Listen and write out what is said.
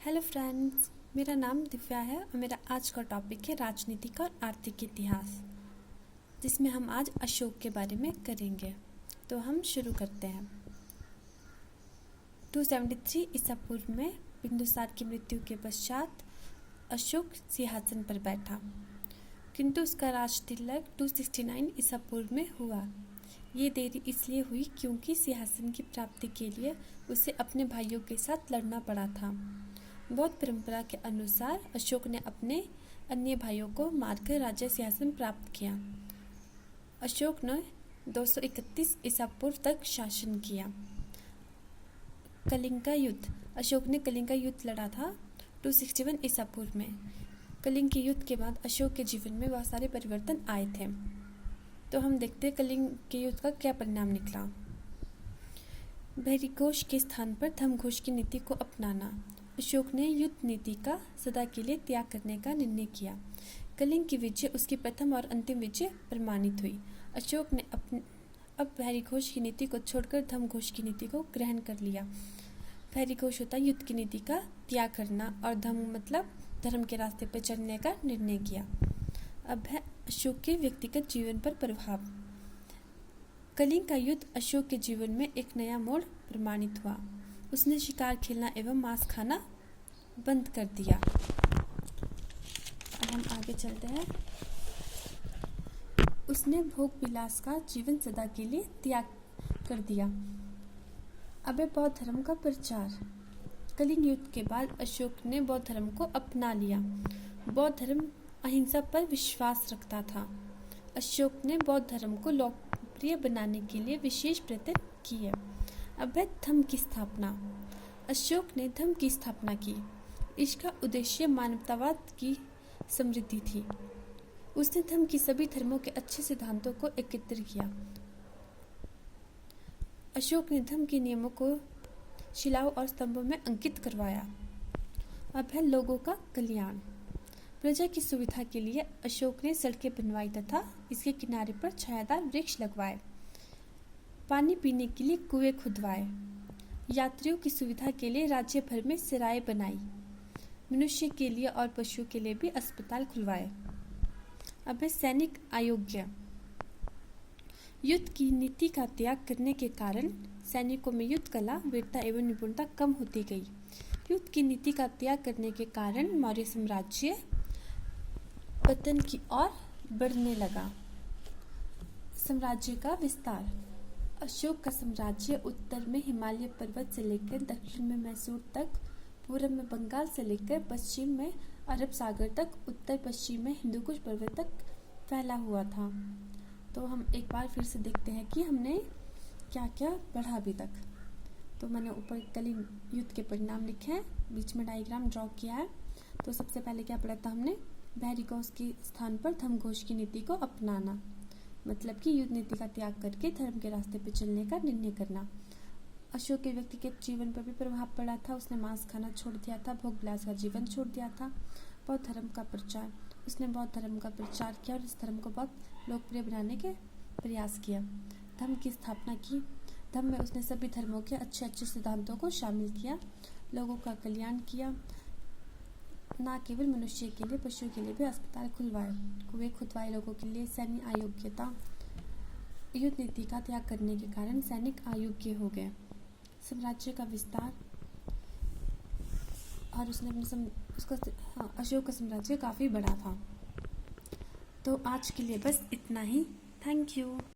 Hello friends, मेरा नाम दिव्या है और मेरा आज का टॉपिक है राजनीतिक और आर्थिक इतिहास, जिसमें हम आज अशोक के बारे में करेंगे। तो हम शुरू करते हैं। 273 ईसा पूर्व में बिंदुसार की मृत्यु के पश्चात अशोक सिंहासन पर बैठा, किंतु उसका राज तिलक 269 ईसा पूर्व में हुआ। ये देरी इसलिए हुई क्योंकि सिंहासन की प्राप्ति के लिए उसे अपने भाइयों के साथ लड़ना पड़ा था। बौद्ध परंपरा के अनुसार अशोक ने अपने अन्य भाइयों को मारकर राज्य सिंहासन प्राप्त किया। अशोक ने 231 ईसा पूर्व तक शासन किया। कलिंग का युद्ध। अशोक ने कलिंग का युद्ध लड़ा था 261 ईसा पूर्व में। कलिंग के युद्ध के बाद अशोक के जीवन में बहुत सारे परिवर्तन आए थे। तो हम देखते हैं कलिंग के युद्ध का क्या परिणाम निकला। भैरिघोष के स्थान पर धर्मघोष की नीति को अपनाना। अशोक ने युद्ध नीति का सदा के लिए त्याग करने का निर्णय किया। कलिंग की विजय उसकी प्रथम और अंतिम विजय प्रमाणित हुई। अशोक ने अब भैरिघोष की नीति को छोड़कर धर्मघोष की नीति को ग्रहण कर लिया। भैरिघोष होता युद्ध की नीति का त्याग करना और धर्म मतलब धर्म के रास्ते पर चलने का निर्णय किया। अब है अशोक के व्यक्तिगत जीवन पर प्रभाव। कलिंग का युद्ध अशोक के जीवन में एक नया मोड़ प्रमाणित हुआ। उसने शिकार खेलना एवं मांस खाना बंद कर दिया। अब हम आगे चलते हैं। उसने भोग विलास का जीवन सदा के लिए त्याग कर दिया। अब है बौद्ध धर्म का प्रचार। कलिंग युद्ध के बाद अशोक ने बौद्ध धर्म को अपना लिया। बौद्ध धर्म अहिंसा पर विश्वास रखता था। अशोक ने बौद्ध धर्म को लोकप्रिय बनाने के लिए विशेष प्रयत्न किए। अब है धम्म की स्थापना। अशोक ने धम्म की स्थापना की। इसका उद्देश्य मानवतावाद की समृद्धि थी। उसने धम्म की सभी धर्मों के अच्छे सिद्धांतों को एकत्र किया। अशोक ने धम्म के नियमों को शिलाओं और स्तंभों में अंकित करवाया। अब है लोगों का कल्याण। प्रजा की सुविधा के लिए अशोक ने सड़कें बनवाई तथा इसके किनारे पर छायादार वृक्ष लगवाए। पानी पीने के लिए कुएं खुदवाए। यात्रियों की सुविधा के लिए राज्य भर में सराय बनाई। मनुष्य के लिए और पशुओं के लिए भी अस्पताल खुलवाए। अब है सैनिक आयोग्य। युद्ध की नीति का त्याग करने के कारण सैनिकों में युद्ध कला, वीरता एवं निपुणता कम होती गई। युद्ध की नीति का त्याग करने के कारण मौर्य साम्राज्य पतन की ओर बढ़ने लगा। साम्राज्य का विस्तार। अशोक का साम्राज्य उत्तर में हिमालय पर्वत से लेकर दक्षिण में मैसूर तक, पूर्व में बंगाल से लेकर पश्चिम में अरब सागर तक, उत्तर पश्चिम में हिंदुकुश पर्वत तक फैला हुआ था। तो हम एक बार फिर से देखते हैं कि हमने क्या क्या पढ़ा अभी तक। तो मैंने ऊपर कलिंग युद्ध के परिणाम लिखे हैं, बीच में डायग्राम ड्रॉ किया है। तो सबसे पहले क्या पढ़ा था हमने? भैरिघोष के स्थान पर धर्मघोष की नीति को अपनाना, मतलब कि युद्ध नीति का त्याग करके धर्म के रास्ते पर चलने का निर्णय करना। अशोक के व्यक्तिगत जीवन पर भी प्रभाव पड़ा था। उसने मांस खाना छोड़ दिया था, भोग विलास का जीवन छोड़ दिया था। बौद्ध धर्म का प्रचार। उसने बौद्ध धर्म का प्रचार किया और इस धर्म को बहुत लोकप्रिय बनाने के प्रयास किया। धर्म की स्थापना की। धर्म में उसने सभी धर्मों के अच्छे अच्छे सिद्धांतों को शामिल किया। लोगों का कल्याण किया। न केवल मनुष्य के लिए, पशुओं के लिए भी अस्पताल खुलवाए, कुएं खुदवाए लोगों के लिए। सैन्य अयोग्यता। युद्ध नीति का त्याग करने के कारण सैनिक अयोग्य हो गए। साम्राज्य का विस्तार। और उसने अशोक का साम्राज्य काफी बड़ा था। तो आज के लिए बस इतना ही। Thank you.